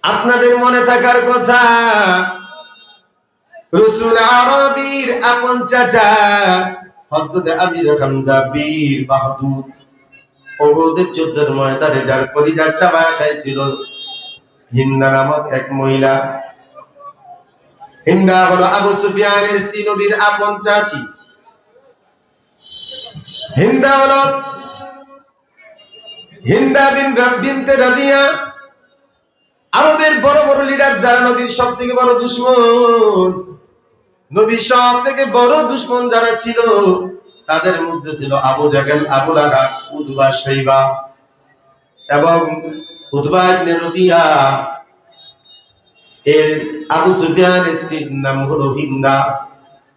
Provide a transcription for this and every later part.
আপনাদের মনে থাকার কথা, রাসূল আরবীর আপন চাচা হযরত আমির হামজা বীর বাহাদুর উহুদের যুদ্ধের ময়দানে যার কলিজা চাবায়া খাইছিল হিন্দা নামক এক মহিলা। হিন্দা হলো আবু সুফিয়ানের স্ত্রী, নবীর আপন চাচী। হিন্দা হলো হিন্দা বিনতে রাবিয়া। আরবের বড় বড় লিডার যারা নবীর সব থেকে বড় দুশমন, নবীর সব থেকে বড় দুশমন যারা ছিল তাদের মধ্যে ছিল আবু জাহেল, আবু লাহাব, উতবা, শাইবা এবং উতবা ইবনে রবিয়া। এর আবু সুফিয়ানের স্ত্রীর নাম হলো হিন্দা।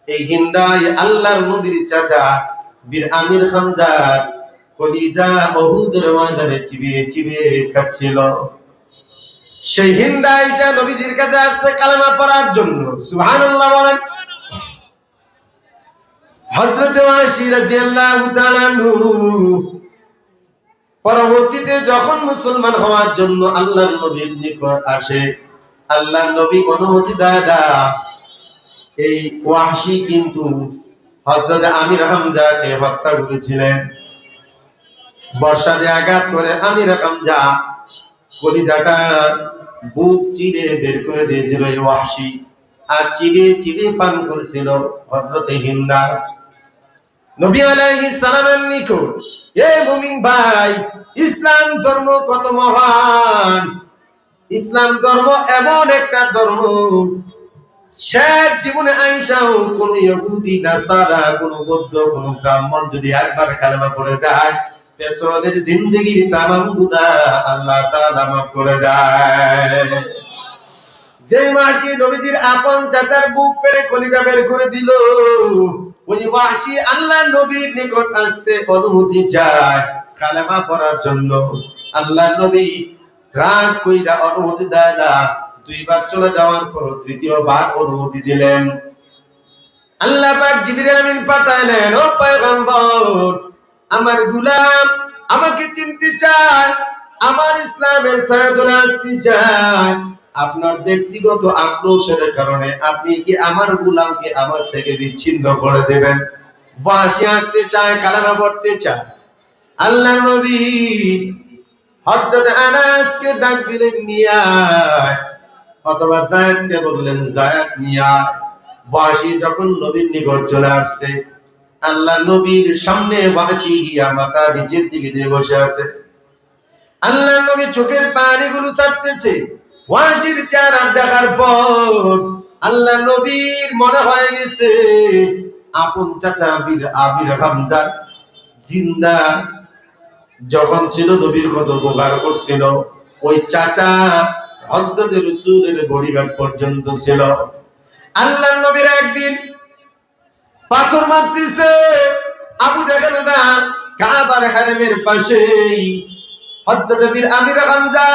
এই হিন্দাই আল্লাহর নবীর চাচা বীর আমির হামজার কলিজা উহুদের ময়দানে চিবিয়ে চিবিয়ে খাচ্ছিল। সেই হিন্দা আয়েশা নবীজির কাছে আসছে কালেমা পড়ার জন্য। সুবহানাল্লাহ বলেন। হযরত ওয়াসি রাদিয়াল্লাহু তাআলা আনহু পরবর্তীতে যখন মুসলমান হওয়ার জন্য আল্লাহর নবীর নিকট আসে, আল্লাহর নবী অনুমতি দেয় না। এই ওয়াসি কিন্তু হযরত আমির হামজাকে হত্যা করেছিলেন। বর্ষা দিয়ে আঘাত করে আমির হামজা কলিজাটা বুক চিরে বের করে দিয়েছিল এই ওয়াহশী, আর চিবিয়ে চিবিয়ে পান করেছিল হযরত হিন্দা। নবী আলাইহিস সালামের নিকট, এ মুমিন ভাই, ইসলাম ধর্ম কত মহান! ইসলাম ধর্ম এমন একটা ধর্ম, শেষ জীবনে আয়েশাও কোন ইহুদি, নাসারা, কোন বৌদ্ধ, কোন ব্রাহ্মণ যদি একবার কালেমা পড়ে দেয়, পেছনের জিন্দেগির তামাম গুনাহ আল্লাহ তাআলা মাফ করে দেয়। যে ওয়াহশী নবীজির আপন চাচার বুক পেরে কলিজা বের করে দিল, ওই ওয়াহশী আল্লাহ নবীর নিকট আসতে অনুমতি চায় কালেমা পড়ার জন্য। আল্লাহ নবী রাগ কইরা অনুমতি দেয় না। দুইবার চলে যাওয়ার পর তৃতীয়বার অনুমতি দিলেন। আল্লাহ পাক জিবরিল আমিন পাঠালেন, ও পয়গম্বর, আমার গোলাম আমাকে চিনতে চায়, আমার ইসলামের ছায়াতলে আসতে চায়। আপনার ব্যক্তিগত আক্রোশের কারণে আপনি কি আমার গোলামকে আমার থেকে বিচ্ছিন্ন করে দেবেন? ওয়াহশী আসতে চায়, কালেমা পড়তে চায়। আল্লাহ নবী হযরত আনাসকে ডাক দিলেন, নিয়ে আয়, অথবা যায়েদকে বললেন, যায়েদ নিয়ে আয়। ওয়াহশী যখন নবীর নিকট চলে আসছে, আল্লাহ নবীর সামনে ওয়াহশী গিয়া মাথা নিচের দিকে দিয়ে বসে আছে। আল্লাহ নবী চোখের পানিগুলো ছাড়তেছে। ওয়াহশীর চেহারা দেখার পর আল্লাহ নবীর মনে হয়ে গেছে আপন চাচা বীর আমির হামজা জিন্দা যখন ছিল নবীর কত উপকার করছিল, ওই চাচা হযরত রাসূলের বডিগার্ড পর্যন্ত ছিল। আল্লাহ নবীর একদিন পাথর মারতেছে আবু জাহেলরা কাবার হারামের পাশেই। হযরত বীর আমির হামজা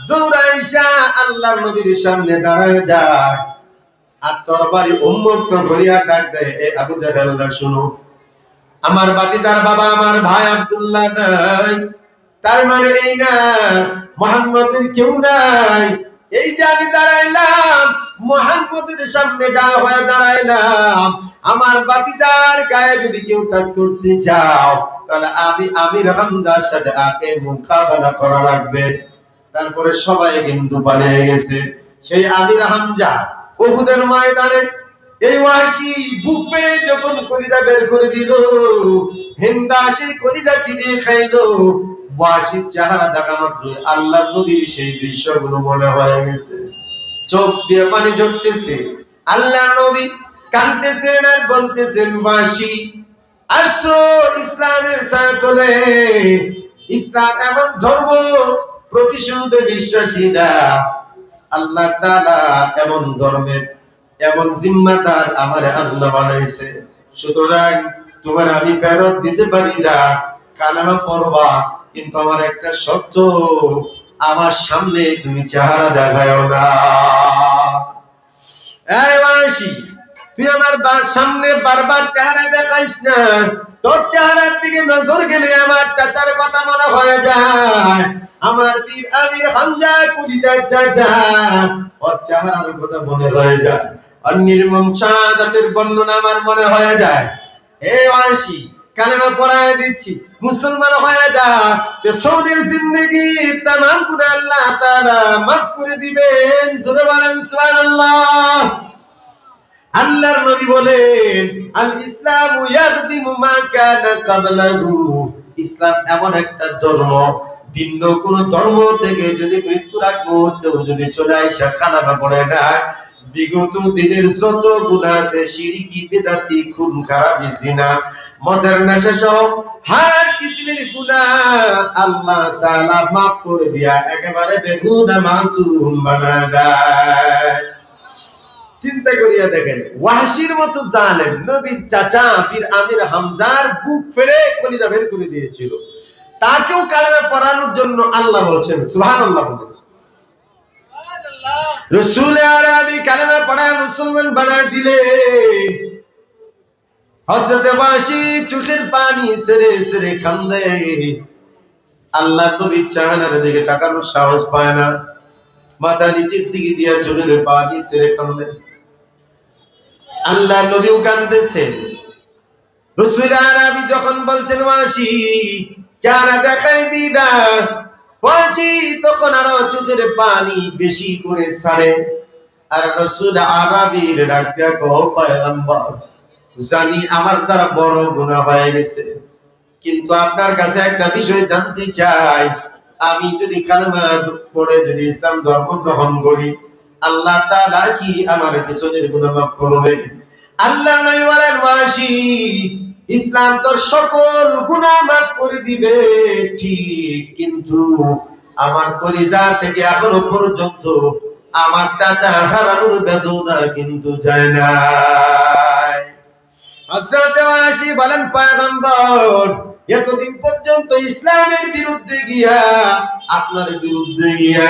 দৌড়াইসা আল্লাহর নবীর সামনে দাঁড়ায় যায়, আর তরবারি উন্মুক্ত করিয়া ডাক দেয়, এ আবু জাহেলরা শুনো, আমার ভাতিজার বাবা, আমার ভাই আব্দুল্লাহ নাই, তার মানে এই না মুহাম্মদের কেউ নাই। এই যে আমি দাঁড়াইলাম মুহাম্মদের সামনে ডাল হয়ে দাঁড়াইলাম, আমার ভাতিজার গায়ে যদি কেউ টাচ করতে চাও তাহলে আমি আমির হামজার সাথে আগে মোকাবেলা করা লাগবে। তারপরে সবাই কিন্তু পালিয়ে গেছে। সেই আমির হামজা উহুদের ময়দানে এই ওয়াহশী বুক পেরে যখন কলিজা বের করে দিল, হিন্দা সেই কলিজা চিবিয়ে খাইলো। ওয়াহশীর চেহারা দেখা মাত্র আল্লাহর নবীর সেই দৃশ্যগুলো মনে হয়ে গেছে, চোখ দিয়ে পানি ঝরতেছে। আল্লাহর নবী কাঁদতেছেন আর বলতেছেন, ওয়াহশী আসো ইসলামের ছায়াতলে। ইসলাম এমন ধর্ম, প্রতিশোধে বিশ্বাসী না। আল্লাহ তাআলা এমন ধর্মের এমন জিম্মাদার আমারে আল্লাহ বানাইছে, সুতরাং তোমার আমি ফেরত দিতে পারি না, কালেমা পড়বা, কিন্তু আমার একটা শর্ত, আমার সামনে তুমি চেহারা দেখায়ও না। এই ওয়াহশী, তুই আমার সামনে বারবার চেহারা দেখাইস না, তোর চেহারার দিকে নজর গেলে আমার চাচার কথা মনে হয়ে যায়, আমার পীর আমির হামজা কলিজার চাচা, ওর চেহারার কথা মনে হয়ে যায়, আর নির্মম শাহাদাতের বর্ণনা আমার মনে হয়ে যায়। এই ওয়াসি কালেমা পড়ায় দিচ্ছি, মুসলমান হয়ে যা, সৌদির জিন্দেগি তামাম গুনাহ আল্লাহ তাআলা মাফ করে দিবেন। জোরে বলেন সুবহানাল্লাহ। আল্লাহর নবী বলেন, আল ইসলামু ইয়াখদিমু মা কানা ক্বাবলাহু, ইসলাম এমন একটা ধর্ম, ভিন্ন কোন ধর্ম থেকে যদি মৃত্যুর আগ মুহূর্তেও যদি চলে আসা কালেমা পড়ে না, বিগত দিনের যত গুনাহ আছে, শিরকি, বিদআতি, খুন খারাপি, জিনা, মদের নেশা সহ হার কিসমের গুনাহ আল্লাহ তাআলা মাফ করে দিয়া একেবারে বেগুনাহ মাসুম বানায় দেয়। চিন্তা করিয়া দেখেন, ওয়াহশীর মতো জালেম নবীর চাচা পীর আমির হামজার বুক ফেরে কলিজা বের করে দিয়েছিল, তাকেও কালেমা পড়ানোর জন্য আল্লাহ বলছেন সুবহানাল্লাহ। রাসূল আরবি কালেমা পড়ায় মুসলমান বানায় দিলে, হযরত ওয়াহশী চোখের পানি ছেড়ে ছেড়ে কান্দে, আল্লাহ নবীর চেহারার দিকে তাকানোর সাহস পায় না, মাথা নিচের দিকে দিয়া চোখের পানি ছেড়ে কান্দে। আল্লাহ নবীও কাঁদতেছেন। রাসূল আরবি যখন বলছেন ওয়াহশী চেহারা দেখাইবি না, ওয়াহশী তখন আরো চোখের পানি বেশি করে ছাড়ে। আর রাসূল আরবির ডাক দিয়া কও, পয়গম্বর জানি আমার দ্বারা বড় গুনাহ হয়ে গেছে, কিন্তু আপনার কাছে একটা বিষয় জানতে চাই, আমি যদি কালেমা পড়ে যদি ইসলাম ধর্ম গ্রহণ করি, আল্লাহ তাআলা কি আমার পিছনের গুনাহ মাফ করবে? আল্লাহর নবী বলেন, ওয়াহশী ইসলাম তোর সকল গুনাহ মাফ করে দিবে ঠিক, কিন্তু আমার কলিজা থেকে এখনো পর্যন্ত আমার চাচা হারানোর বেদনা কিন্তু যায় না। হযরত ওয়াহশী বলেন, পয়গম্বর এতদিন পর্যন্ত ইসলামের বিরুদ্ধে গিয়া, আপনার বিরুদ্ধে গিয়া,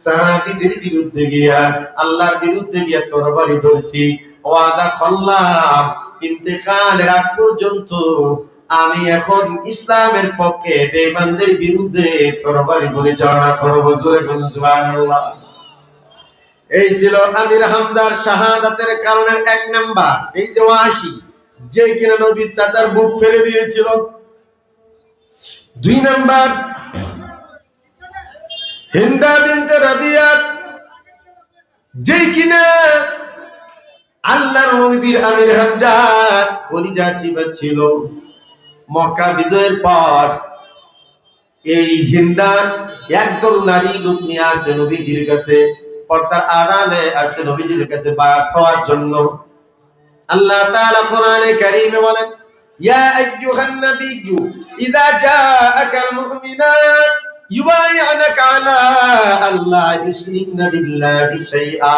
সাহাবীদের বিরুদ্ধে গিয়া, আল্লাহর বিরুদ্ধে গিয়া তরবারি ধরছি, ওয়াদা করলাম ইন্তেকালের আগ পর্যন্ত আমি এখন ইসলামের পক্ষে বেঈমানদের বিরুদ্ধে তরবারি পরিচালনা করব। জোরে বলুন সুবহানাল্লাহ। এই ছিল আমির হামজার শাহাদাতের কারণের এক নাম্বার, এই যে ওয়াহশী যে কিনা নবীর চাচার বুক ফেলে দিয়েছিল। 2 নাম্বার, হিন্দা বিনতে রাবিয়া যে কিনা আল্লাহর নবীর আমির হামজার কলিজা চিবাচ্ছিল। মক্কা বিজয়ের পর এই হিন্দা একদল নারী লোক নিয়ে আসে নবীজির কাছে, পর্দার আড়ালে আসে নবীজির কাছে বায়াত হওয়ার জন্য। আল্লাহ তাআলা কোরআনে কারীমে বলেন, ইয়া আইয়ুহান নাবিয়্যু ইযা জাআকাল মুমিনাত ইউবাই'উনাকা আলা আল্লা ইউশরিকনা বিল্লাহি শাইআ।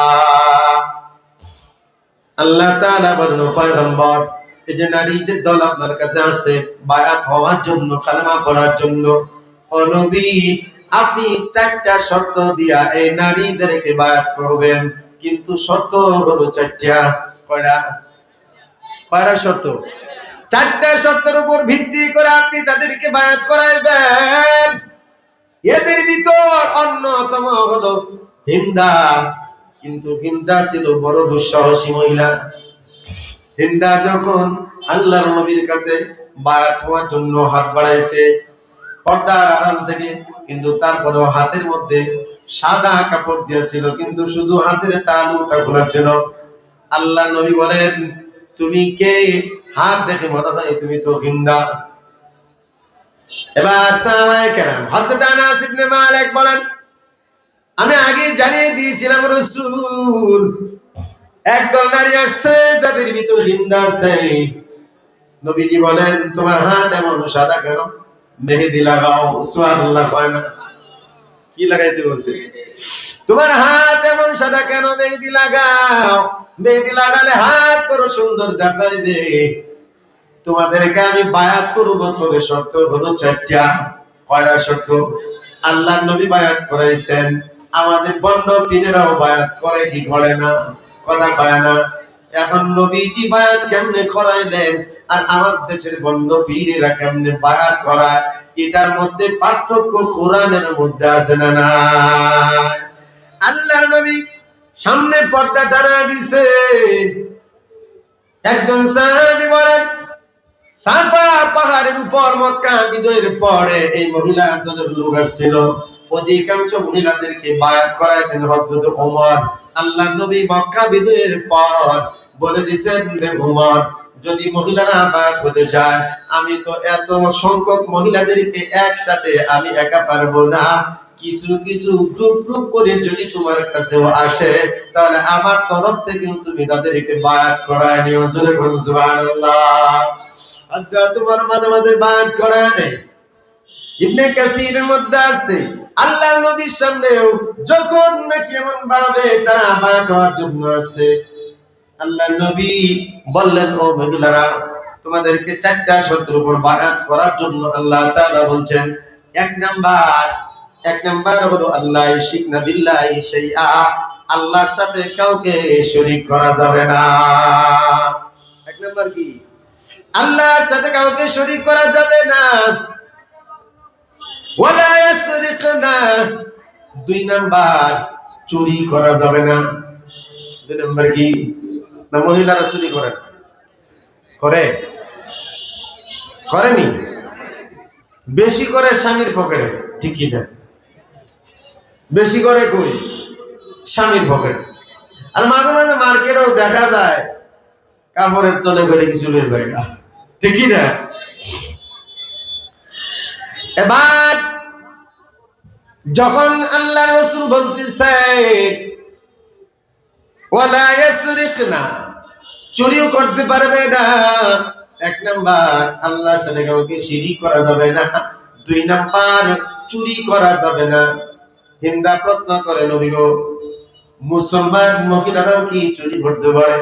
আল্লাহ তাআলা বলেন, পয়গম্বর এই যে নারীদের দল আপনার কাছে আসছে বায়াত হওয়ার জন্য, কালেমা পড়ার জন্য, ও নবী আপনি 4টা শর্ত দিয়া এই নারীদেরকে বায়াত করবেন, কিন্তু শর্ত হলো 4টা। কয়টা শর্ত? 4টা শর্তের উপর ভিত্তি করে আপনি তাদেরকে বায়াত করাইবেন। এদের ভিতর অন্যতম হলো হিন্দা, কিন্তু হিন্দা ছিল বড় দুঃসাহসী মহিলা। হিন্দা যখন আল্লাহর নবীর কাছে বায়াত হওয়ার জন্য হাত বাড়াইছে পর্দার আড়াল থেকে, কিন্তু তারপরেও হাতের মধ্যে সাদা কাপড় দিয়েছিল, কিন্তু শুধু হাতের তালুটা খোলা ছিল। আল্লাহর নবী বলেন, তুমি কে? হাত দেখে মনে হয় তুমি তো হিন্দা। এবার সাহাবায়ে কেরাম হযরত আনাস ইবনে মালিক বলেন, আমি আগে জানিয়ে দিয়েছিলাম রাসূল একদল নারী আসছে যাদের ভিতর হিন্দা আছে। নবীজি বলেন, তোমার হাত এমন সাদা কেন? মেহেদি লাগাও। সুবহানাল্লাহ। কয় না? কি লাগাইতে বলছে? তোমার হাত এমন সাদা কেন? মেহেদি লাগাও। মেহেদি লাগালে হাত বড় সুন্দর দেখাইবে। তোমাদেরকে আমি বায়াত করব, তবে শর্ত হলো 4টা। কয়টা শর্ত? আল্লাহর নবী বায়াত করাইছেন, আমাদের বন্ড পীরেরাও বায়াত করে কি করে না? কথা কয় না? এখন নবীজি বায়াত কেমনে করাইলেন? আর আমার দেশের বন্ধ পীরেরা কেমনে বায়াত করায়, এটার মধ্যে পার্থক্য কোরআনের মধ্যে আছে না নাই? আল্লাহর নবী সামনে পর্দা টানা দিছে। একজন সাহাবী বলেন, সাফা পাহাড়ের উপর মক্কা বিজয়ের পরে এই মহিলা দলের লোক আসছিল, অধিকাংশ মহিলাদেরকে বায়াত করায় দেন হযরত ওমর। আল্লাহর নবী মক্কা বিজয়ের পর বলে দিয়েছেন, রে ওমর, যদি মহিলারা বায়াত হতে চায়, আমি তো এত সংখ্যক মহিলাদেরকে একসাথে আমি একা পারবো না, কিছু কিছু গ্রুপ গ্রুপ করে যদি তোমার কাছেও আসে, তাহলে আমার তরফ থেকেও তুমি তাদেরকে বায়াত করায় নিও। সুবহানাল্লাহ। আচ্ছা, তোমার মাঝে মাঝে বায়াত করায় নেই। ইবনে কাসিরের মধ্যে আছে, আল্লাহর নবীর সামনেও যখন নাকি এমন ভাবে তারা বায়াত হওয়ার জন্য আসে, আল্লাহর নবী বললেন, ও মহিলারা, তোমাদেরকে চারটা শর্তের উপর বায়াত করার জন্য আল্লাহ তাআলা বলছেন। এক নাম্বার হলো আল্লাহ ইশরিকনা বিল্লাহি শাইআ, আল্লাহর সাথে কাউকে শরীক করা যাবে না। এক নাম্বার কি? আল্লাহর সাথে কাউকে শরীক করা যাবে না। ওয়ালা ইয়াসরিকনা, দুই নাম্বার চুরি করা যাবে না। দুই নাম্বার কি? না মহিলারা চুরি করেনি? বেশি করে স্বামীর পকেটে, ঠিক কি না? বেশি করে কই? স্বামীর পকেটে। আর মাঝে মাঝে মার্কেটেও দেখা যায় কাপড়ের তলে করে কিছু লয়ে যায়, ঠিকই না? এবার যখন আল্লাহ রাসূল বলতেছে ওয়ালা ইয়াসরিকনা, চুরিও করতে পারবে না। এক নাম্বার আল্লাহর সাথে কাউকে শিরিক করা যাবে না। দুই নাম্বার চুরি করা যাবে না। হিন্দা প্রশ্ন করে, নবী গো, মুসলমান মহিলারাও কি চুরি করতে পারে?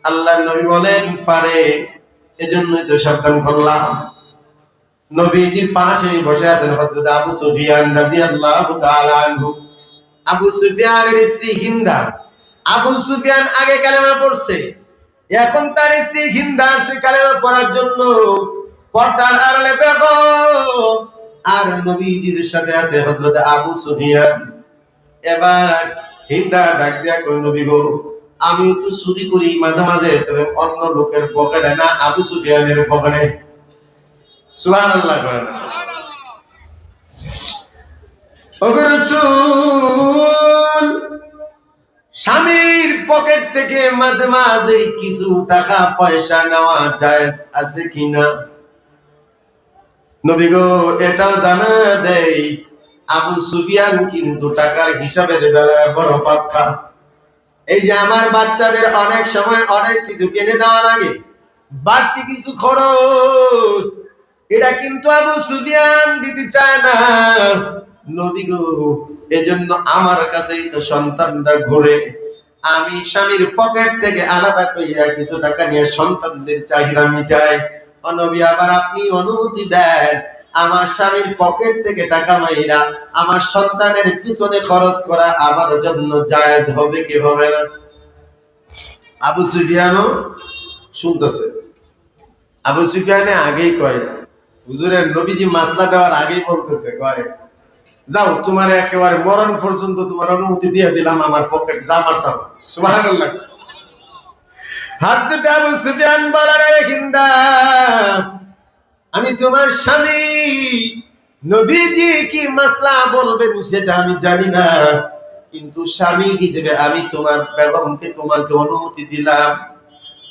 আল্লাহর নবী বলেন, পারে, এজন্যই তো সাবধান করলাম। নবীজির পাশে বসে আছেন হযরত আবু সুফিয়ান রাদিয়াল্লাহু তাআলা আনহু। আবু সুফিয়ানের স্ত্রী হিন্দা। আবু সুফিয়ান আগে কালেমা পড়ছে, এখন তার স্ত্রী হিন্দা আসছে কালেমা পড়ার জন্য। পর্দার আড়ালে বেগম আর নবীজির সাথে আছে হযরত আবু সুফিয়ান। এবার হিন্দা ডাক দিয়া কই, নবী গো, আমি তো চুরি করি মাঝে মাঝে, তবে অন্য লোকের পকেটে না, আবু সুফিয়ানের পকেটে। সুবহানাল্লাহ করেন। ওগো রাসূল, স্বামীর পকেট থেকে মাঝে মাঝে কিছু টাকা পয়সা নেওয়া জায়েজ আছে কিনা? নবী গো, এটাও জানা দেই, আবু সুফিয়ান কিন্তু টাকার হিসাবের বেলায় বড় পাক্কা। এই যে আমার বাচ্চাদের অনেক সময় অনেক কিছু কিনে দেওয়া লাগে, বাড়তি কিছু খরচ, এটা কিন্তু আবু সুফিয়ান দিতে চায় না। নবী গো, এজন্য আমার কাছেই তো সন্তানরা ঘুরে, আমি স্বামীর পকেট থেকে আলাদা কইরা কিছু টাকা নিয়ে সন্তানদের চাহিদা মিটাই। ও নবী, আবার আপনি অনুমতি দেন আমার স্বামীর পকেট থেকে টাকা মাইরা আমার সন্তানের পিছনে খরচ করা আমার জন্য জায়েজ হবে কি হবে না? আবু সুফিয়ানও শুনতেছে। আবু সুফিয়ানে আগেই কয়, হুজুরের নবীজি মাসলা দেওয়ার আগেই বলতেছে, কয়, যাও, তোমার একেবারে মরণ পর্যন্ত তোমার অনুমতি দিয়ে দিলাম, আমার পকেট যা মারতাম। সুবহানাল্লাহ। হযরত আবু সুফিয়ান বলেন, রে হিন্দা, আমি তোমার স্বামী, নবীজি কি মাসলা বলবেন সেটা আমি জানি না, কিন্তু স্বামী হিসেবে আমি তোমার বেগমকে তোমাকে অনুমতি দিলাম।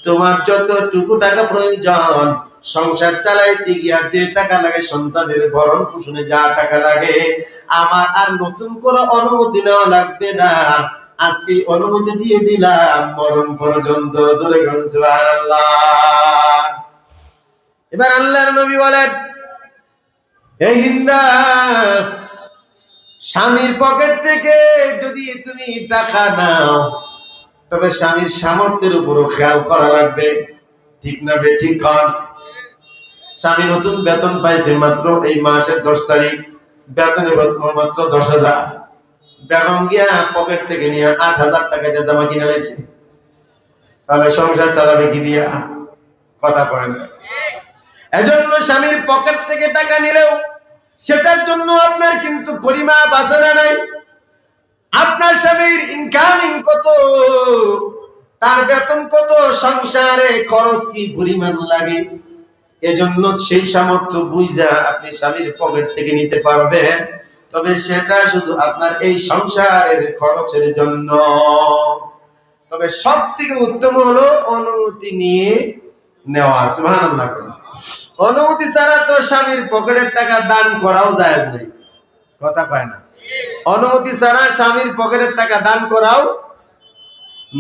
তোমার যতটুকু টাকা প্রয়োজন সংসার চালাইতে গিয়া, যে টাকা লাগে, সন্তানের ভরণ পোষণে যা টাকা লাগে, আমার আর নতুন করে অনুমতি নেওয়া লাগবে না। আজকে অনুমতি দিয়ে দিলাম মরণ পর্যন্ত। জোরে বলেন সুবহানাল্লাহ। এবার আল্লাহর নবী বলেন, হে হিন্দা, স্বামীর পকেট থেকে যদি তুমি টাকা নাও, তবে স্বামীর সামর্থ্যের উপরও খেয়াল করা লাগবে, ঠিক না বেঠিক? স্বামী নতুন বেতন পাইছে মাত্র এই মাসের 10 তারিখ, বেতনে মাত্র 10,000, বেগম গিয়া পকেট থেকে নিয়ে 8,000 টাকা দিয়ে জামা কিনে লাইছে, তাহলে সংসার চালাবে কি দিয়া? কথা কয় না। এজন্য স্বামীর পকেট থেকে টাকা নিলেও সেটার জন্য আপনার কিন্তু পরিমাপ আছে না নাই? আপনার স্বামীর ইনকামিং কত, তার বেতন কত, সংসারে খরচ কি পরিমাণ লাগে, এজন্য সেই সামর্থ্য বুঝা আপনি স্বামীর পকেট থেকে নিতে পারবেন, তবে সেটা শুধু আপনার এই সংসারের খরচের জন্য। তবে সব থেকে উত্তম হলো অনুমতি নিয়ে নেওয়া। সুবহানাল্লাহ। অনুমতি ছাড়া তো স্বামীর পকেটের টাকা দান করাও জায়েজ নেই। কথা কয় না? অনুমতি ছাড়া স্বামীর পকেটের টাকা দান করাও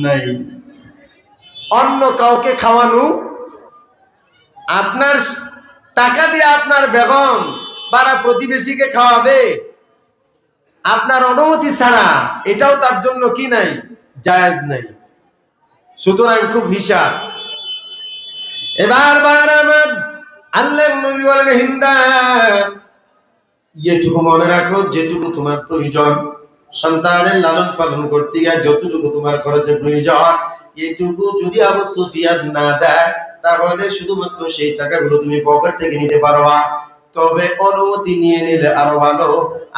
নাই। অন্য কাউকে খাওয়ানো, আপনার টাকা দিয়ে আপনার বেগম পাড়া প্রতিবেশীকে খাওয়াবে আপনার অনুমতি ছাড়া, এটাও তার জন্য কি নাই? জায়েজ নাই। সুতরাং খুব হিসাব। এবার আমার আল্লাহর নবী বলেন, হিন্দা এটুকু মনে রাখো, যেটুকু তোমার প্রয়োজন সন্তানের লালন পালন করতে গিয়ে, যতটুকু তোমার খরচের প্রয়োজন, এটুকু যদি আবু সুফিয়ান না দেয়, তাহলে শুধুমাত্র সেই টাকাগুলো তুমি পকেট থেকে নিতে পারবা। তবে অনুমতি নিয়ে নিলে আরো ভালো।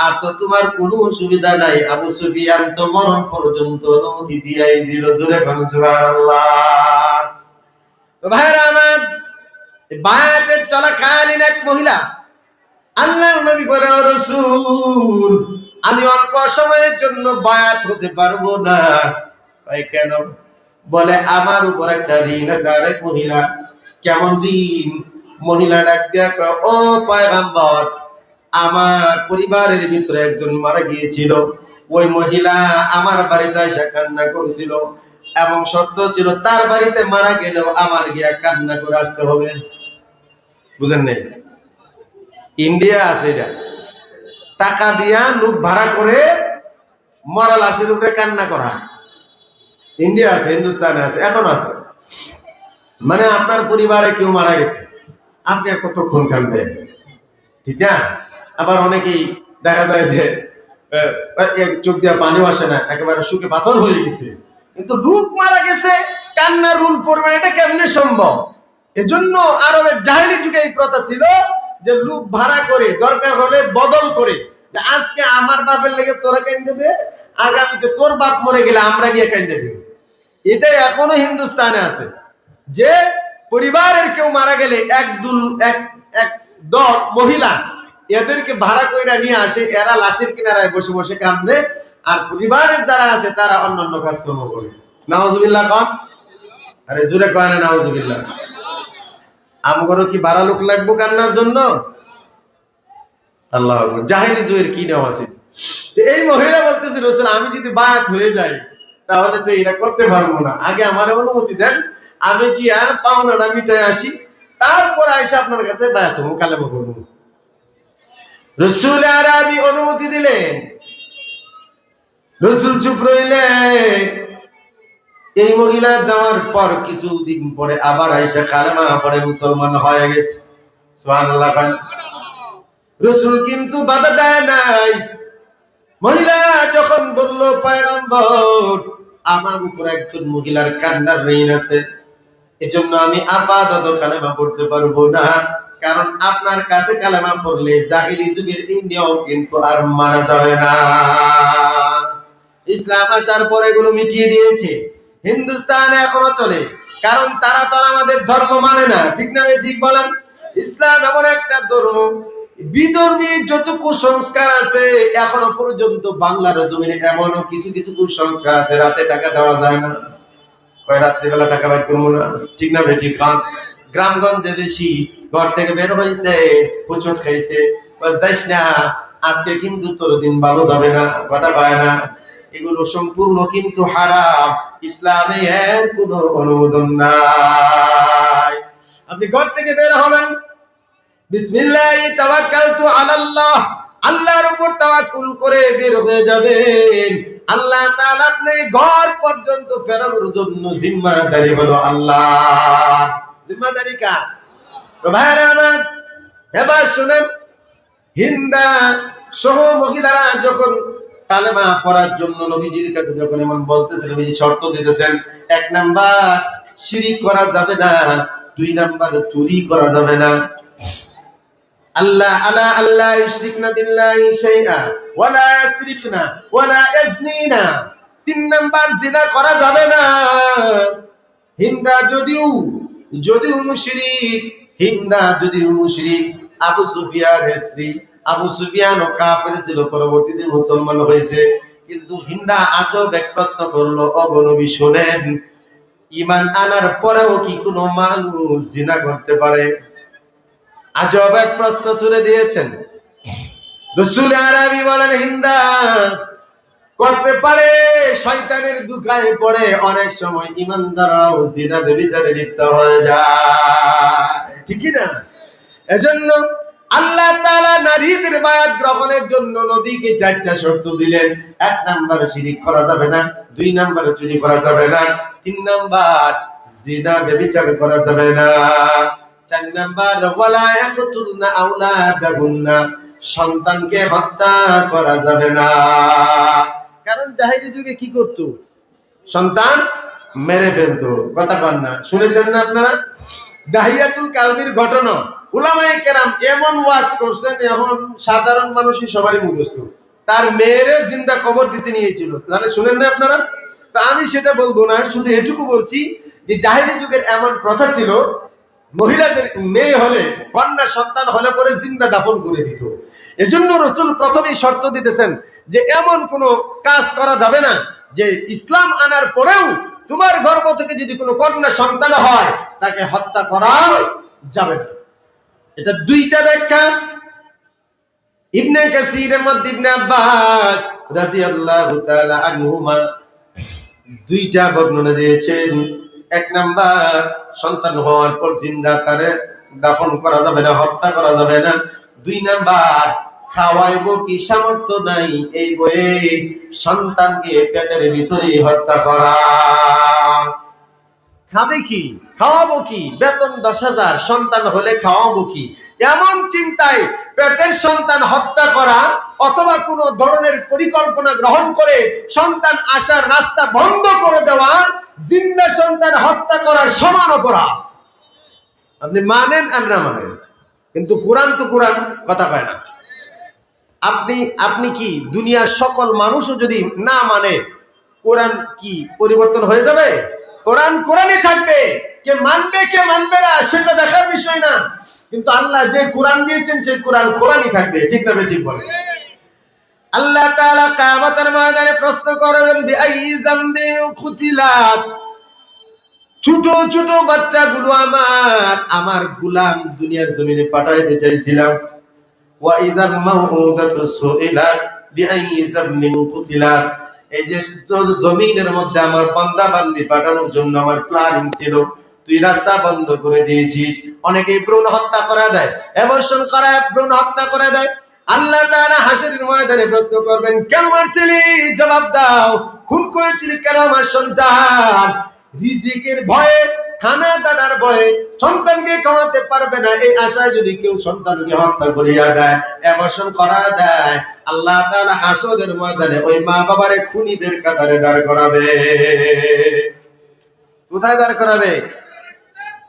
আর তো তোমার কোনো অসুবিধা নাই, আবু সুফিয়ান তো মরণ পর্যন্ত অনুমতি দিয়াই দিল। জোরে বলুন সুবহানাল্লাহ। তো ভাইরা আমার, বায়াতের চলাকালীন এক মহিলা আল্লাহর নবী বলেন, ও রাসূল, আমি অল্প সময়ের জন্য বায়াত হতে পারবো না। কেন? বলে, আমার উপর একটা ঋণ আছে। আরেক মহিলা, কেমন ঋণ? মহিলা ডাক দিয়া কয়, ও পয়গম্বর, আমার পরিবারের ভিতরে একজন মারা গিয়েছিল। ওই মহিলা আমার বাড়িতে এসে কান্না করেছিল, এবং সত্য ছিল তার বাড়িতে মারা গেলেও আমার গিয়া কান্না করে আসতে হবে। বুঝেন নাই? ইন্ডিয়া আছে এটা, টাকা দিয়া লোক ভাড়া করে মরা লাশের উপরে কান্না করা। ইন্ডিয়া আছে, হিন্দুস্তানে আছে, এখন আছে। মানে আপনার পরিবারে কেউ মারা গেছে, আপনি আর কতক্ষণ কাঁদবেন? ঠিক না? আবার অনেকেই দেখা যায় যে চোখ দিয়ে পানিও আসে না, একেবারে শুকে পাথর হয়ে গেছে, কিন্তু লোক মারা গেছে, কান্নার রুল পড়বেন, এটা কেমনে সম্ভব? এজন্য আরবের জাহেলি যুগে এই প্রথা ছিল যে লোক ভাড়া করে, দরকার হলে বদল করে, যে আজকে আমার বাপের লেগে তোরা কান্দে দে, আগামীতে তোর বাপ মরে গেলে আমরা গিয়ে কান্দে দেব। এটাই এখনো হিন্দুস্তানে আছে, যে পরিবারের কেউ মারা গেলে এক দল মহিলা এদেরকে ভাড়া কইরা নিয়ে আসে, এরা লাশের কিনারায় বসে বসে কান্দে, আর পরিবারের যারা আছে তারা অন্যান্য কাজকর্ম করে। নাউজুবিল্লাহ কম। আরে জোরে কয় না নাউজুবিল্লাহ। আমগরও কি ভাড়া লোক লাগবো কান্নার জন্য? আল্লাহ আকবার। জাহেলি যুগের কি নাম আছে। এই মহিলা বলতেছিল, আমি যদি বায়াত হয়ে যাই তাহলে তো এটা করতে পারবো না, আগে আমার অনুমতি দেন, আমি গিয়া পাওনাটা মিটাই আসি, তারপর আইসা আপনার কাছে বায়াত হবো, কালেমা করবো। রাসূল আরবি অনুমতি দিলেন, রাসূল চুপ রইলেন। এই মহিলা যাওয়ার পর কিছুদিন পরে আবার আইসা কালেমা পড়ে মুসলমান হয়ে গেছে। সুবহানাল্লাহ। রাসূল কিন্তু বাধা দেয় নাই। মহিলা যখন বলল, পয়গম্বর, আমার উপর একজন মহিলার কান্নার ঋণ আছে, এজন্য আমি আপাতত কালেমা পড়তে পারবো না, কারণ আপনার কাছে কালেমা পড়লে জাহেলি যুগের এই নিয়ম কিন্তু আর মানা যাবে না। ইসলাম আসার পর এগুলো মিটিয়ে দিয়েছে। হিন্দুস্তানে এখনো চলে, কারণ তারা তো আমাদের ধর্ম মানে না। ঠিক না? ঠিক বলেন? ইসলাম এমন একটা ধর্ম, বিধর্মী যত কুসংস্কার আছে এখনো পর্যন্ত বাংলার জমিনে এমনও কিছু কিছু কুসংস্কার আছে, রাতে টাকা দেওয়া যায় না, রাত্রিবেলা টাকা বের করবো না। ঠিক না? ঠিক। গ্রামগঞ্জে বেশি, ঘর থেকে বের হয়েছে, পুচট খাইছে, যাইস না, আজকে কিন্তু তোর দিন ভালো যাবে না, কথা কয় না। এগুলো সম্পূর্ণ কিন্তু হারাম, ইসলামে এর কোনো অনুমোদন নাই। আপনি ঘর থেকে বের হবেন, বিসমিল্লাহি তাওয়াক্কালতু আলাল্লাহ, আল্লাহর উপর তাওয়াক্কুল করে বের হয়ে যাবেন। আল্লাহ তাআলা আপনি ঘর পর্যন্ত ফেরানোর জন্য জিম্মাদারি হলো আল্লাহ। জিম্মাদারি কার? তো ভাইরা আমার, এবার শুনেন, হিন্দা সহ মহিলারা যখন কালেমা পড়ার জন্য নবীজির কাছে যখন এমন বলতেছেন, নবীজি শর্ত দিতেছেন, 1 নাম্বার, শিরিক করা যাবে না, দুই নাম্বার চুরি করা যাবে না। আল্লাহ আলা আল্লাহ ইউশরিকনা বিল্লাহি শাইআ ওয়ালা ইয়াসরিকনা ওয়ালা ইয়াজনিনা। তিন নাম্বার জিনা করা যাবে না। হিন্দা যদিও মুশরিক, হিন্দা যদিও মুশরিক, আবু সুফিয়ানের স্ত্রী, আবু সুফিয়ানও কাফের ছিল, পরবর্তীতে মুসলমান হয়েছে। কিন্তু হিন্দা আজব এক প্রশ্ন করলো, ওগো নবী শুনেন, ঈমান আনার পরেও কি কোনো মানুষ জিনা করতে পারে? আজব এক প্রশ্ন ছুড়ে দিয়েছেন। রাসূল আরবি বলেন, হিন্দা করতে পারে, শয়তানের দুখায় পড়ে অনেক সময় ঈমানদাররাও জিনা ব্যভিচারে লিপ্ত হয়ে যায়, ঠিক না? এজন্য আল্লাহ তাআলা নারীদের বায়াত গ্রহণের জন্য নবীকে 4টা শর্ত দিলেন। 1 নাম্বার শিরক করা যাবে না, 2 নাম্বার চুরি করা যাবে না, 3 নাম্বার জিনা ব্যভিচার করা যাবে না, 4 নাম্বার ওয়ালা ইয়াকতুলনা আওলাদাহুন্না, সন্তানকে হত্যা করা যাবে না। কারণ জাহেলি যুগে কি করতো? সন্তান মেরে ফেলতো। কথা বল না, শুনেছেন না আপনারা? দাহিয়াতুল কালবির ঘটনা উলামায়ে কেরাম এমন ওয়াজ করছেন, এখন সাধারণ মানুষই সবারই মুখস্থ। তার মেয়েরে জিন্দা কবর দিতে নিয়েছিল, তাহলে শুনেন না আপনারা? তা আমি সেটা বলবো না, শুধু এটুকু বলছি যে জাহেলি যুগের এমন প্রথা ছিল, মহিলাদের মেয়ে হলে, কন্যা সন্তান হলে পরে জিন্দা দাফন করে দিত। এজন্য রাসূল প্রথমেই শর্ত দিতেছেন যে এমন কোনো কাজ করা যাবে না যে ইসলাম আনার পরেও তোমার গর্ভ থেকে যদি কোনো কন্যা সন্তান হয় তাকে হত্যা করা যাবে না। এটা 2টা ব্যাখ্যা। ইবনে কাসিরের মধ্যে ইবনে আব্বাস রাদিয়াল্লাহু তাআলা আনহুমা 2টা বর্ণনা দিয়েছেন। 1 নাম্বার, সন্তান হওয়ার পর জিন্দা তারে দাফন করা যাবে না, হত্যা করা যাবে না। 2 নাম্বার, খাওয়াইবো কি সামর্থ্য নাই এই বয়ে সন্তানকে পেটের ভিতরে হত্যা করা। খাবে কি, খাওয়াবো কি, বেতন 10,000, সন্তান হলে খাওয়াবো কি, এমন চিন্তায় পেটের সন্তান হত্যা করা অথবা কোনো ধরনের পরিকল্পনা গ্রহণ করে সন্তান আসার রাস্তা বন্ধ করে দেওয়া জিন্দা সন্তান হত্যা করার সমান অপরাধ। আপনি মানেন আর না মানেন, কিন্তু কোরআন তো কোরআন, কথা কয় না। আপনি কি দুনিয়ার সকল মানুষও যদি না মানে, কোরআন কি পরিবর্তন হয়ে যাবে? কোরআন কোরআনই থাকবে। কে মানবে কে মানবে না সেটা দেখার বিষয় না, কিন্তু আল্লাহ যে কোরআন দিয়েছেন সেই কোরআন কোরআনই থাকবে, ঠিক না? ঠিক বলে। আল্লাহ তাআলা কিয়ামতের ময়দানে প্রশ্ন করবেন, বিআই যামবিন কুতিলাত, ছোট ছোট বাচ্চাগুলো আমার গোলাম দুনিয়ার জমিনে পাঠাইতে চাইছিলাম। ওয়া ইযাল মাউউদাতু সুইলাত বিআই যামবিন কুতিলাত, এই যে জমিনের মধ্যে আমার বান্দা বান্দি পাঠানোর জন্য আমার প্ল্যানিং ছিল, তুই রাস্তা বন্ধ করে দিয়েছিস। অনেকেই ভ্রূণ হত্যা করা দেয়, অ্যাবর্শন করা, ভ্রূণ হত্যা করে দেয়। আল্লাহ তাআলা হাসরের ময়দানে প্রশ্ন করবেন, কেন মারছিলি? জবাব দাও। খুন করেছিলি কেন আমার সন্তান? রিজিকের ভয়ে, খানা দানার ভয়ে, সন্তানকে খাওয়াতে পারবে না এই আশায় যদি কেউ সন্তানকে হত্যা করিয়া দেয়, অ্যাবর্শন করা দেয়, আল্লাহ তাআলা হাসরের ময়দানে ওই মা বাবারে খুনিদের কাতারে দাঁড় করাবে। কোথায় দাঁড় করাবে?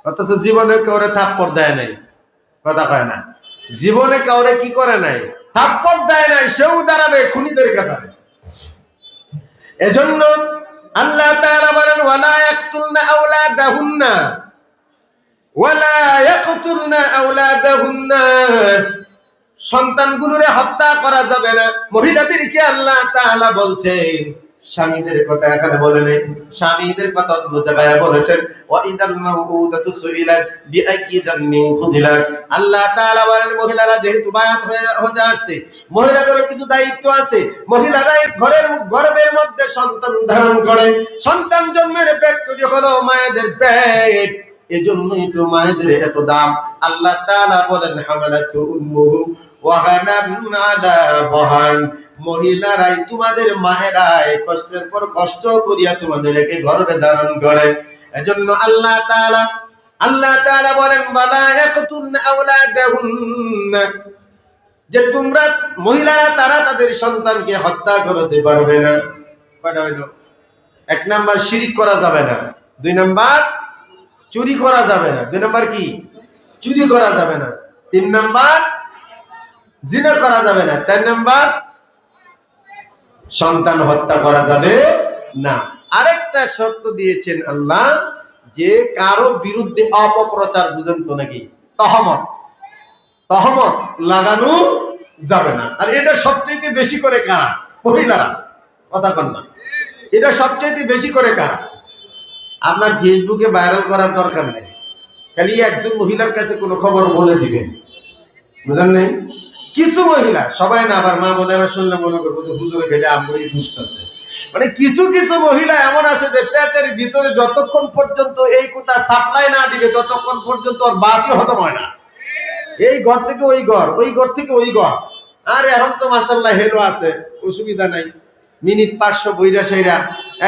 অথচ জীবনে কাউরে থাপ্পড় দেয় নাই, কথা কয় না। জীবনে কাউরে কি করে নাই? থাপ্পড় দেয় নাই, সেও দাঁড়াবে খুনিদের কাতারে। এজন্য আল্লাহ তাআলা বলেন, ওয়ালা ইয়াকতুলনা আওলাদাহুন্না ওয়ালা ইয়াকতুলনা আওলাদাহুন্না, সন্তানগুলোরে হত্যা করা যাবে না। মহিলাদেরকে আল্লাহ তাআলা বলছেন, স্বামীদের কথা এখানে বলে নেই, স্বামীদের কথা অন্য জায়গায় বলেছেন। ওয়া ইদাল মাউউদাতু সুইলাত বিআইয়ি যামবিন কুতিলাত, আল্লাহ তাআলা বলেন মহিলারা যেহেতু বায়াত হয়ে আসছে, মহিলাদেরও কিছু দায়িত্ব আছে। মহিলারা গর্ভের মধ্যে সন্তান ধারণ করে, সন্তান জন্মের ফ্যাক্টরি হলো মায়েদের পেট, এজন্যই তো মায়েদের এত দাম। আল্লাহ তাআলা বলেন, হামালাতু উম্মুহু ওয়াহানান আলা ওয়াহান, মহিলারাই, তোমাদের মায়েরাই কষ্টের পর কষ্ট করিয়া তোমাদেরকে গর্ভে ধারণ করে। এজন্য আল্লাহ তাআলা বলেন, ওয়ালা ইয়াকতুলনা আওলাদাহুন্না, যে তোমরা মহিলারা তারা তাদের সন্তানকে হত্যা করতে পারবে না। কয়টা হইল? 1 নাম্বার, শিরক করা যাবে না। 2 নাম্বার, চুরি করা যাবে না। 2 নাম্বার কি? চুরি করা যাবে না। 3 নাম্বার জিনা করা যাবে না। 4 নাম্বার সন্তান হত্যা করা যাবে না। আরেকটা শর্ত দিয়েছেন আল্লাহ, যে কারো বিরুদ্ধে অপপ্রচার, বুঝেন তো নাকি, তহমত লাগানো যাবে না। আর এটা সবচেয়ে বেশি করে কারা? মহিলারা। কথা কন না, এটা সবচেয়ে বেশি করে কারা? আপনার ফেসবুকে ভাইরাল করার দরকার নেই, খালি একজন মহিলার কাছে কোনো খবর বলে দিবেন, বুঝলেন নেই? কিছু মহিলা, সবাই না, আবার মা বোনেরা শুনলে মনে করবো যে হুজুরে খেলে আমরাই দুষ্ট আছে। মানে কিছু কিছু মহিলা এমন আছে যে পেটের ভিতরে যতক্ষণ পর্যন্ত এই কথা সাপ্লাই না দিবে ততক্ষণ পর্যন্ত ওর বাতই হজম হয় না। এই ঘর থেকে ওই ঘর, ওই ঘর থেকে ওই ঘর। আর এখন তো মাশাআল্লাহ হেলো আছে, অসুবিধা নাই, মিনিট 500 বইরা সেইরা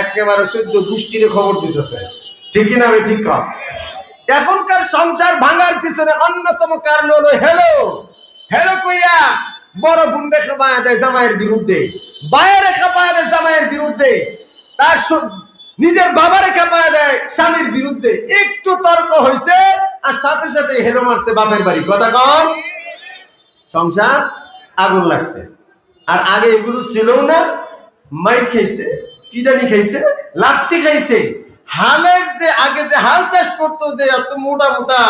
একেবারে 14 গোষ্ঠীর খবর দিতেছে। ঠিকই না? আমি ঠিক কম। এখনকার সংসার ভাঙার পিছনে অন্যতম কারণ হলো হেলো। হেলো কইয়া বড় বোন রেখা পায়া দেয় জামাইয়ের বিরুদ্ধে, বায়া রেখা পায়া দেয় জামাইয়ের বিরুদ্ধে, তার নিজের বাবা রেখা পায়া দেয় স্বামীর বিরুদ্ধে। একটু তর্ক হয়েছে আর সাথে সাথে হেলো মারছে বাপের বাড়ি। কথা কম, সংসার আগুন লাগছে। আর আগে এগুলো ছিলও না, মাইর খাইছে, চিদানি খাইছে, লাত্তি খাইছে। হালের যে আগে যে হাল চাষ করতো, যে এত মোটা মোটা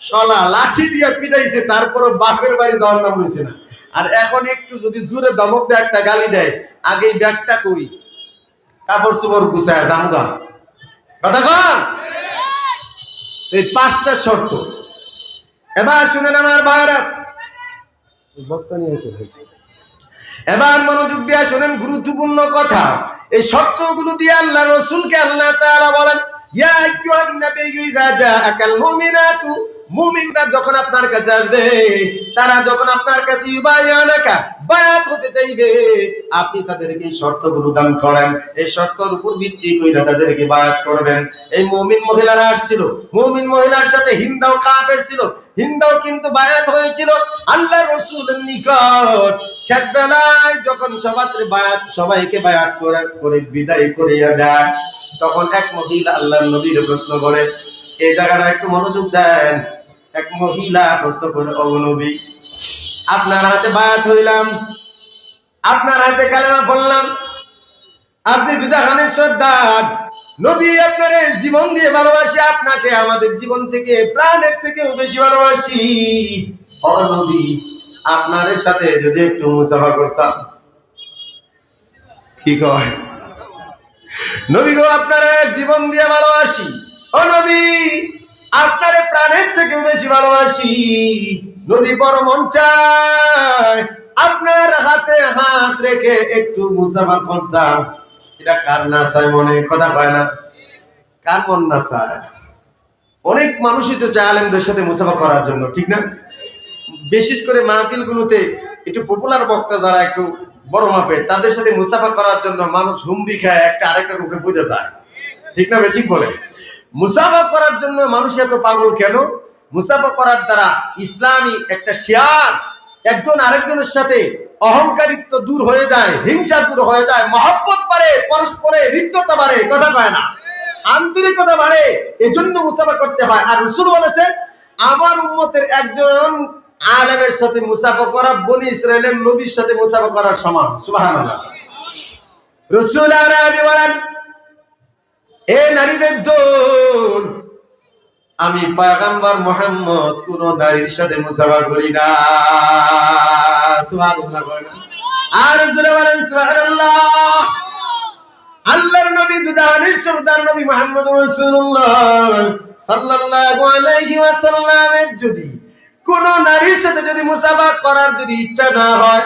শলা লাঠি দিয়ে পিটাইছে, তারপরও বাপের বাড়ি যাওয়ার নাম লইছে না। আর এখন একটু যদি জোরে দমক দিয়ে একটা গালি দেয়, আগেই ব্যাগটা কই, কাপড় চোপড় গুছায় জামগা। কথা কন। এই 5টা শর্ত। এবার শুনেন আমার ভাইরা, বক্তা নিয়ে এসে হয়েছে, এবার মনোযোগ দিয়ে শুনেন গুরুত্বপূর্ণ কথা। এই শর্তগুলো দিয়ে আল্লাহ রাসূলকে আল্লাহ তাআলা বলেন, ইয়া আইয়ুহান নাবিয়্যু ইযা জাআকাল মুমিনাতু, মুমিনরা যখন আপনার কাছে আসবে, তারা যখন আপনার কাছে ইউবাইয়ানাকা, বায়াত হতে চাইবে, আপনি তাদেরকে এই শর্তগুলো দান করেন। এই শর্তের উপর ভিত্তি কইরা তাদেরকে বায়াত করবেন। এই মুমিন মহিলারা আসছিল, মুমিন মহিলার সাথে হিন্দাও কাফের ছিল। হিন্দাও কিন্তু বায়াত হয়েছিল আল্লাহর রাসূলের নিকট। শেষ বেলায় যখন সবাইকে বায়াত করে বিদায় করিয়া দেয়, তখন এক মহিলা আল্লাহর নবীর প্রশ্ন করে, এই জায়গাটা একটু মনোযোগ দেন। এক মহিলা প্রশ্ন করে, ও নবী, আপনার হাতে বায়াত হইলাম, আপনার হাতে কালেমা পড়লাম, আপনি দুজাহানের সর্দার নবী, আপনার জীবন দিয়ে ভালোবাসি, আপনাকে আমাদের জীবন থেকে প্রাণের থেকেও বেশি ভালোবাসি। ও নবী, আপনার সাথে যদি একটু মুসাফা করতাম। কি কয়? নবী গো, আপনারা জীবন দিয়ে ভালোবাসি, ও নবী, আপনারে প্রাণের থেকেও বেশি ভালোবাসি। নবী, বড় মন চায় আপনার হাতে হাত রেখে একটু মুসাফা করতাম। এটা কার না চায় মনে? কথা কয় না, কার মন না চায়? অনেক মানুষই তো চায় আলেমদের সাথে মুসাফা করার জন্য, ঠিক না? বিশেষ করে মাহফিল গুলোতে একটু পপুলার বক্তা যারা একটু বড় মাপের, তাদের সাথে মুসাফা করার জন্য মানুষ হুমড়ি খায়, একটা আরেকটার উপরে পড়ে যায়। ঠিক না? ঠিক বলে। মুসাফা করার জন্য মানুষ এত পাগল কেন? মুসাফা করার দ্বারা ইসলামী একটা শিয়ার, একজন আরেকজনের সাথে অহংকারিত্ব দূর হয়ে যায়, হিংসা দূর হয়ে যায়, মহব্বত বাড়ে, পরস্পরে হৃদ্যতা বাড়ে। কথা কয় না, আন্তরিকতা বাড়ে। এজন্য মুসাফা করতে হয়। আর রাসূল বলেছেন, আমার উম্মতের একজন আলেমের সাথে মুসাফা করা বনি ইসরাইলের নবীর সাথে মুসাফা করার সমান। সুবহানাল্লাহ। রাসূল আরবি বলেন, এ নারীদের দল, আমি পয়গম্বর মুহাম্মদ কোন নারীর সাথে মুসাফা করি না। সুবহানাল্লাহ। আর জোরে বলেন সুবহানাল্লাহ। আল্লাহর নবী দুদানির সরদার নবী মুহাম্মদ রাসূলুল্লাহ সাল্লাল্লাহু আলাইহি ওয়াসাল্লামের যদি কোন নারীর সাথে যদি মুসাফা করার যদি ইচ্ছা না হয়,